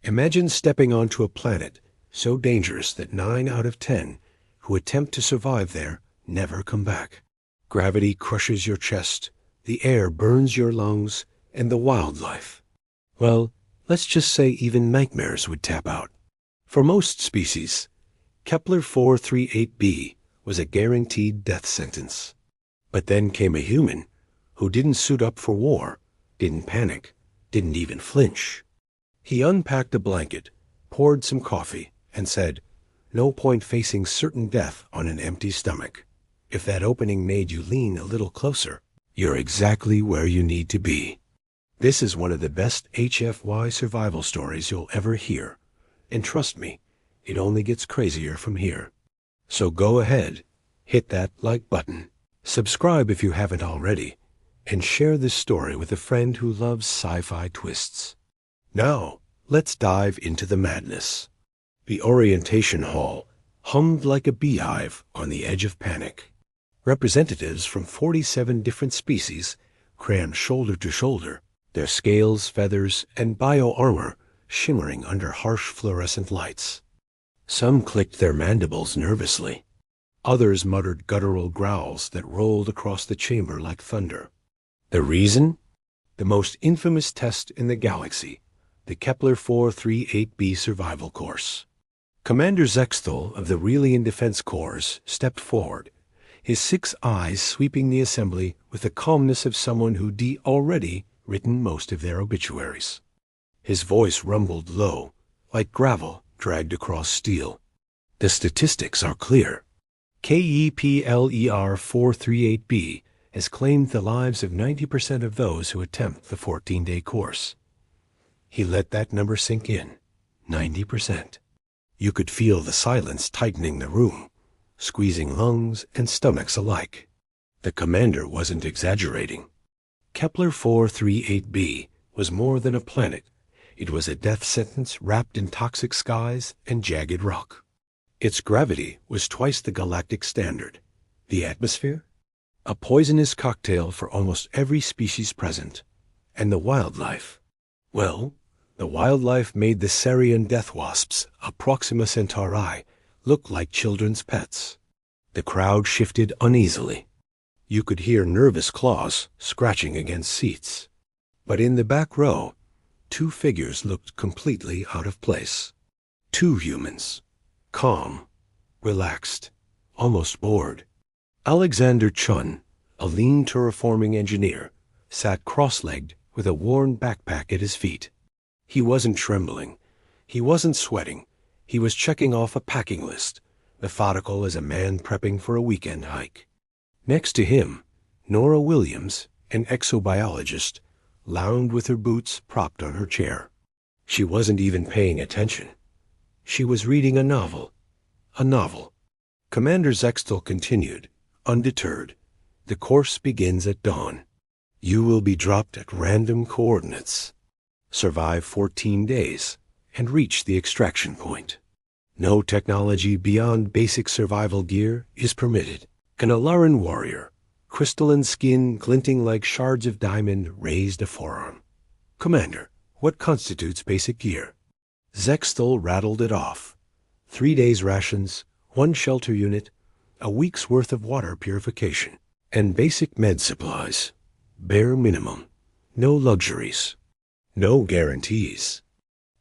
Imagine stepping onto a planet so dangerous that 9 out of 10 who attempt to survive there never come back. Gravity crushes your chest, the air burns your lungs, and the wildlife, well, let's just say even nightmares would tap out. For most species, Kepler 438b was a guaranteed death sentence. But then came a human who didn't suit up for war, didn't panic, didn't even flinch. He unpacked a blanket, poured some coffee, and said, "No point facing certain death on an empty stomach. If that opening made you lean a little closer, you're exactly where you need to be." This is one of the best HFY survival stories you'll ever hear. And trust me, it only gets crazier from here. So go ahead, hit that like button, subscribe if you haven't already, and share this story with a friend who loves sci-fi twists. Now, let's dive into the madness. The orientation hall hummed like a beehive on the edge of panic. Representatives from 47 different species crammed shoulder to shoulder, their scales, feathers, and bio-armor shimmering under harsh fluorescent lights. Some clicked their mandibles nervously. Others muttered guttural growls that rolled across the chamber like thunder. The reason? The most infamous test in the galaxy, the Kepler 438b survival course. Commander Zexthal of the Relian Defense Corps stepped forward, his 6 eyes sweeping the assembly with the calmness of someone who'd already written most of their obituaries. His voice rumbled low, like gravel dragged across steel. The statistics are clear. KEPLER 438b has claimed the lives of 90% of those who attempt the 14-day course. He let that number sink in. 90%. You could feel the silence tightening the room, squeezing lungs and stomachs alike. The commander wasn't exaggerating. Kepler 438b was more than a planet. It was a death sentence wrapped in toxic skies and jagged rock. Its gravity was twice the galactic standard. The atmosphere? A poisonous cocktail for almost every species present. And the wildlife? Well, the wildlife made the Sarian death wasps, Proxima Centauri, look like children's pets. The crowd shifted uneasily. You could hear nervous claws scratching against seats. But in the back row, 2 figures looked completely out of place. 2 humans. Calm, relaxed, almost bored. Alexander Chun, a lean terraforming engineer, sat cross-legged with a worn backpack at his feet. He wasn't trembling. He wasn't sweating. He was checking off a packing list, methodical as a man prepping for a weekend hike. Next to him, Nora Williams, an exobiologist, lounged with her boots propped on her chair. She wasn't even paying attention. She was reading a novel. A novel. Commander Zexthal continued, undeterred. The course begins at dawn. You will be dropped at random coordinates. Survive 14 days and reach the extraction point. No technology beyond basic survival gear is permitted. An Alaran warrior, crystalline skin glinting like shards of diamond, raised a forearm. Commander, what constitutes basic gear? Zexthal rattled it off. 3 days' rations, 1 shelter unit, a week's worth of water purification, and basic med supplies. Bare minimum. No luxuries. No guarantees.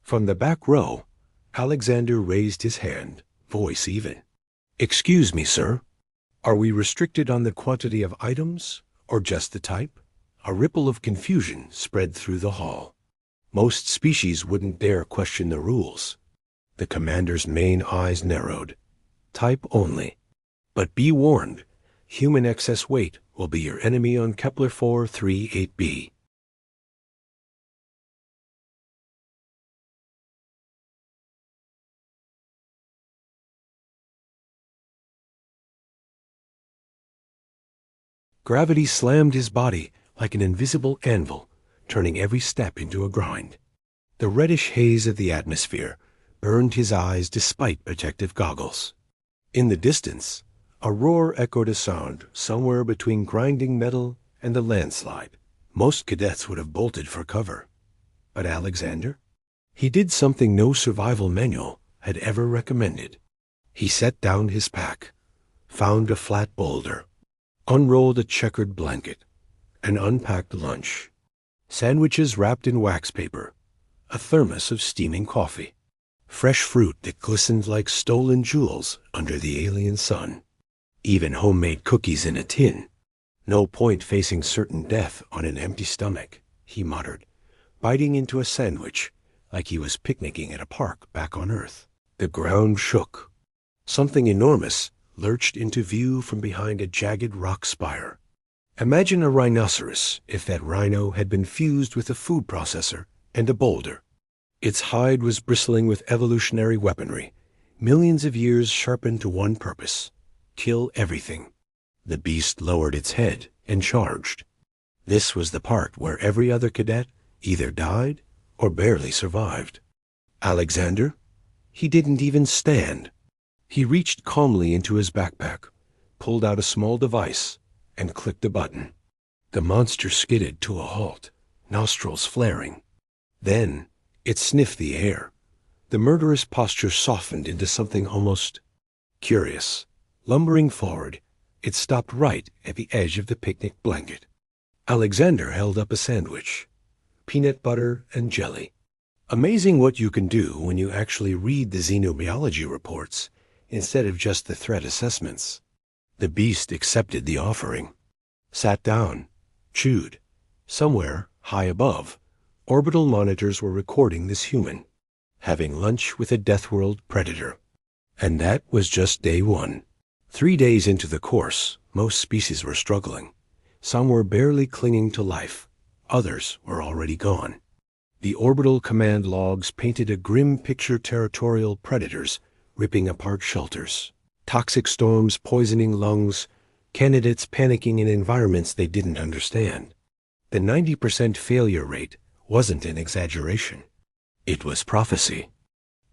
From the back row, Alexander raised his hand, voice even. "Excuse me, sir. Are we restricted on the quantity of items, or just the type?" A ripple of confusion spread through the hall. Most species wouldn't dare question the rules. The commander's main eyes narrowed. Type only. But be warned, human excess weight will be your enemy on Kepler 438b. Gravity slammed his body like an invisible anvil, turning every step into a grind. The reddish haze of the atmosphere burned his eyes despite protective goggles. In the distance, a roar echoed a sound somewhere between grinding metal and the landslide. Most cadets would have bolted for cover. But Alexander? He did something no survival manual had ever recommended. He set down his pack, found a flat boulder, unrolled a checkered blanket, and unpacked lunch. Sandwiches wrapped in wax paper, a thermos of steaming coffee, fresh fruit that glistened like stolen jewels under the alien sun, even homemade cookies in a tin. No point facing certain death on an empty stomach, he muttered, biting into a sandwich like he was picnicking at a park back on Earth. The ground shook. Something enormous lurched into view from behind a jagged rock spire. Imagine a rhinoceros if that rhino had been fused with a food processor and a boulder. Its hide was bristling with evolutionary weaponry, millions of years sharpened to one purpose: kill everything. The beast lowered its head and charged. This was the part where every other cadet either died or barely survived. Alexander? He didn't even stand. He reached calmly into his backpack, pulled out a small device, and clicked a button. The monster skidded to a halt, nostrils flaring. Then it sniffed the air. The murderous posture softened into something almost curious. Lumbering forward, it stopped right at the edge of the picnic blanket. Alexander held up a sandwich, peanut butter and jelly. Amazing what you can do when you actually read the xenobiology reports instead of just the threat assessments. The beast accepted the offering, sat down, chewed. Somewhere, high above, orbital monitors were recording this human having lunch with a Deathworld predator. And that was just day 1. 3 days into the course, most species were struggling. Some were barely clinging to life. Others were already gone. The orbital command logs painted a grim picture: territorial predators ripping apart shelters, toxic storms poisoning lungs, candidates panicking in environments they didn't understand. The 90% failure rate wasn't an exaggeration. It was prophecy.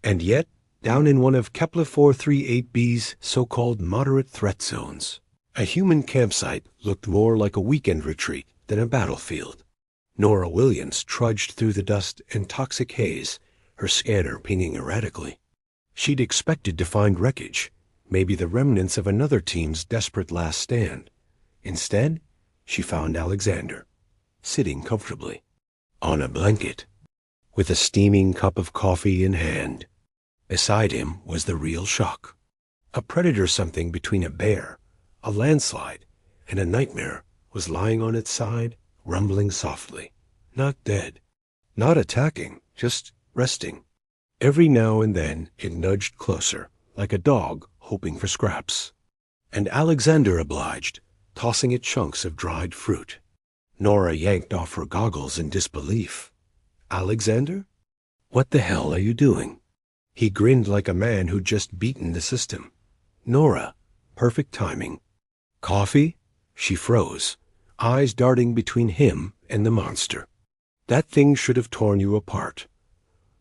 And yet, down in one of Kepler 438b's so-called moderate threat zones, a human campsite looked more like a weekend retreat than a battlefield. Nora Williams trudged through the dust and toxic haze, her scanner pinging erratically. She'd expected to find wreckage, maybe the remnants of another team's desperate last stand. Instead, she found Alexander, sitting comfortably on a blanket, with a steaming cup of coffee in hand. Beside him was the real shock. A predator something between a bear, a landslide, and a nightmare was lying on its side, rumbling softly. Not dead, not attacking, just resting. Every now and then it nudged closer, like a dog hoping for scraps. And Alexander obliged, tossing it chunks of dried fruit. Nora yanked off her goggles in disbelief. Alexander? What the hell are you doing? He grinned like a man who'd just beaten the system. Nora, perfect timing. Coffee? She froze, eyes darting between him and the monster. That thing should have torn you apart.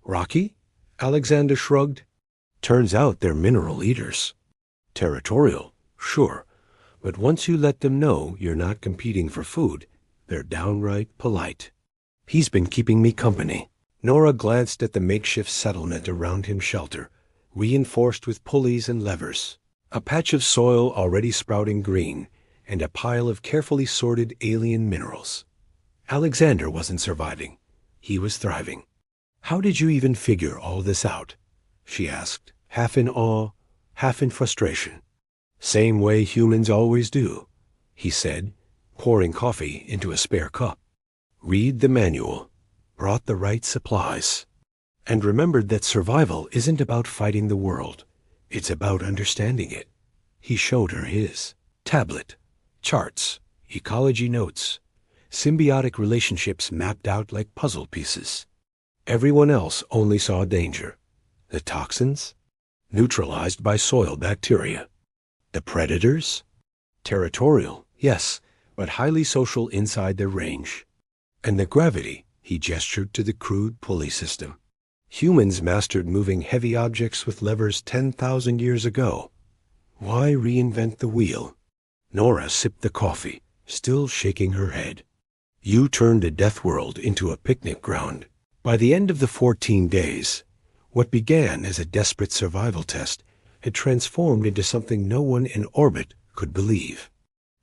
Rocky? Alexander shrugged. Turns out they're mineral eaters. Territorial, sure, but once you let them know you're not competing for food, they're downright polite. He's been keeping me company. Nora glanced at the makeshift settlement around his shelter, reinforced with pulleys and levers. A patch of soil already sprouting green, and a pile of carefully sorted alien minerals. Alexander wasn't surviving. He was thriving. How did you even figure all this out? She asked, half in awe, half in frustration. Same way humans always do, he said, pouring coffee into a spare cup. Read the manual, brought the right supplies, and remembered that survival isn't about fighting the world. It's about understanding it. He showed her his tablet, charts, ecology notes, symbiotic relationships mapped out like puzzle pieces. Everyone else only saw danger. The toxins? Neutralized by soil bacteria. The predators? Territorial, yes, but highly social inside their range. And the gravity, he gestured to the crude pulley system. Humans mastered moving heavy objects with levers 10,000 years ago. Why reinvent the wheel? Nora sipped the coffee, still shaking her head. You turned a Deathworld into a picnic ground. By the end of the 14 days, what began as a desperate survival test had transformed into something no one in orbit could believe.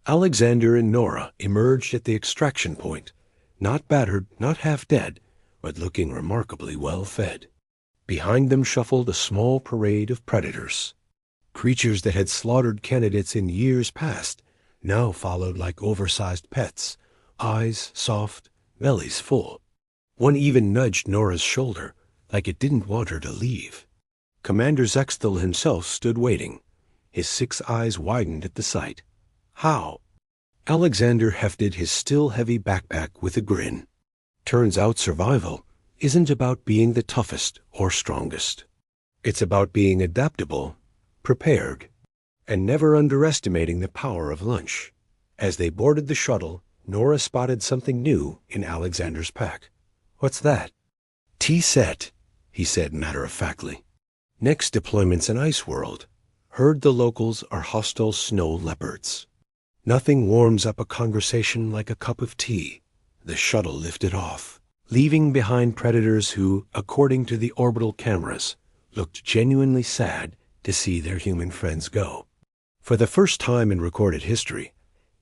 Alexander and Nora emerged at the extraction point, not battered, not half dead, but looking remarkably well fed. Behind them shuffled a small parade of predators. Creatures that had slaughtered candidates in years past now followed like oversized pets, eyes soft, bellies full. One even nudged Nora's shoulder, like it didn't want her to leave. Commander Zextel himself stood waiting. His 6 eyes widened at the sight. How? Alexander hefted his still heavy backpack with a grin. Turns out survival isn't about being the toughest or strongest. It's about being adaptable, prepared, and never underestimating the power of lunch. As they boarded the shuttle, Nora spotted something new in Alexander's pack. What's that? Tea set, he said matter-of-factly. Next deployment's an ice world. Heard the locals are hostile snow leopards. Nothing warms up a conversation like a cup of tea. The shuttle lifted off, leaving behind predators who, according to the orbital cameras, looked genuinely sad to see their human friends go. For the first time in recorded history,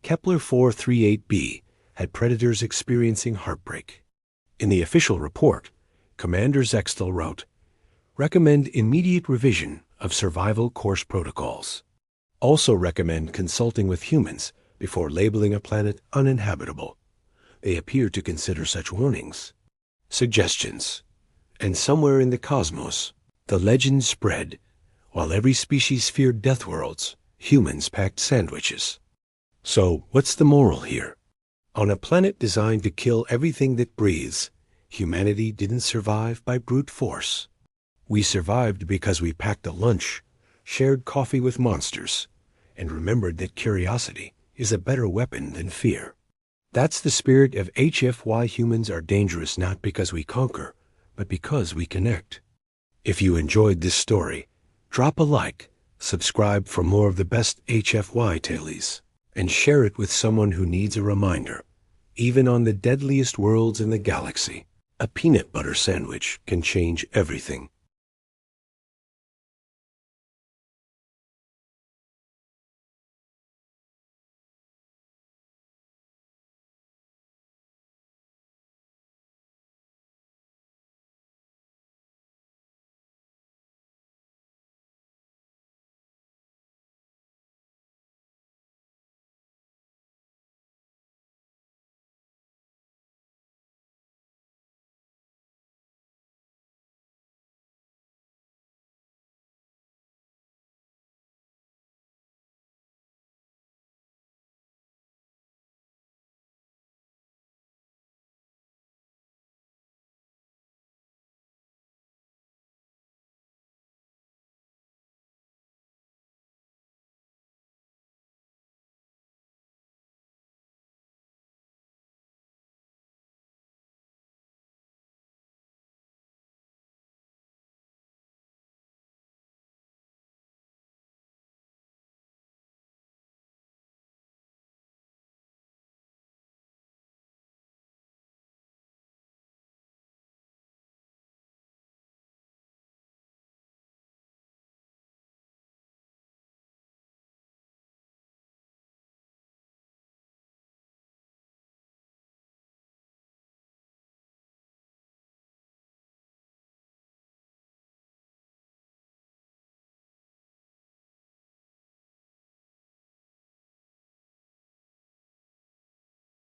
Kepler 438b had predators experiencing heartbreak. In the official report, Commander Zextel wrote, "Recommend immediate revision of survival course protocols. Also recommend consulting with humans before labeling a planet uninhabitable. They appear to consider such warnings suggestions." And somewhere in the cosmos, the legend spread. While every species feared death worlds, humans packed sandwiches. So, what's the moral here? On a planet designed to kill everything that breathes, humanity didn't survive by brute force. We survived because we packed a lunch, shared coffee with monsters, and remembered that curiosity is a better weapon than fear. That's the spirit of HFY. Humans are dangerous not because we conquer, but because we connect. If you enjoyed this story, drop a like, subscribe for more of the best HFY tales, and share it with someone who needs a reminder. Even on the deadliest worlds in the galaxy, a peanut butter sandwich can change everything.